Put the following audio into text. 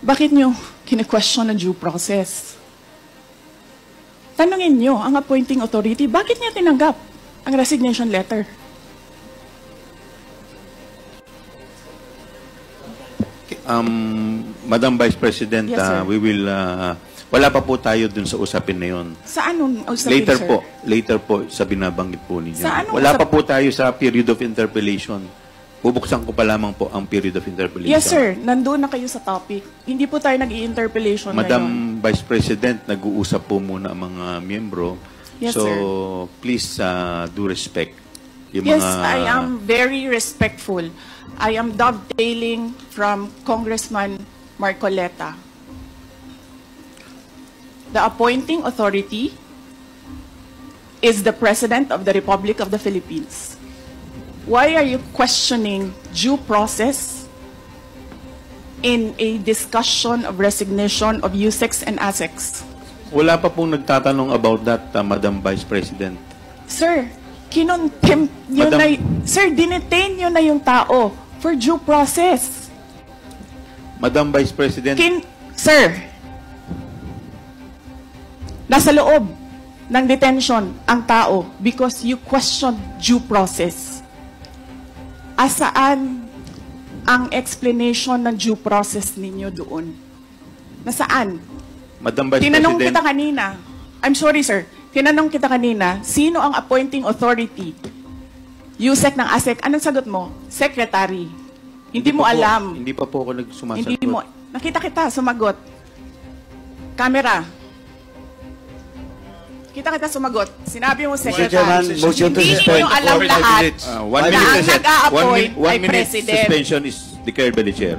Bakit nyo kine-question ang due process? Tanungin nyo ang appointing authority, bakit niya tinanggap ang resignation letter? Madam Vice President, Yes, sir. we will, wala pa po tayo dun sa usapin na yun. Sa anong usapin, Later sir? later po sa binabanggit po ninyo. Sa anong Wala pa po tayo sa period of interpellation. Bubuksan ko pa lamang po ang period of interpellation. Yes, sir. Nandun na kayo sa topic. Hindi po tayo nag-i-interpellation Madam ngayon. Vice President, nag-uusap po muna ang mga miyembro. Yes, so, sir. please do respect. Yung Yes, mga, I am very respectful. I am dovetailing from Congressman Marcoleta. The appointing authority is the President of the Republic of the Philippines. Why are you questioning due process in a discussion of resignation of USEX and ASEX? Wala pa pong nagtatanong about that, Madam Vice President. Sir, kinontempt nyo Madam- na, sir, dinetain nyo na yung tao for due process. Madam Vice President, Sir, nasa loob ng detention ang tao because you questioned due process. Asaan ang explanation ng due process ninyo doon? Nasaan? Madam Vice Tinanong President, kita kanina. I'm sorry, sir. Tinanong kita kanina, sino ang appointing authority? USEC ng ASEC. Anong sagot mo? Secretary. Hindi mo pa po- alam. Hindi pa po ako nagsumasagot. Hindi mo. Nakita kita, sumagot. Camera. Kita kita sumagot. Sinabi mo, Mr. Secretary. Chairman, motion to Hindi suspend. ninyo alam lahat One na minute ang recess. nag-a-appoint One ay minute President. suspension is declared by the Chair.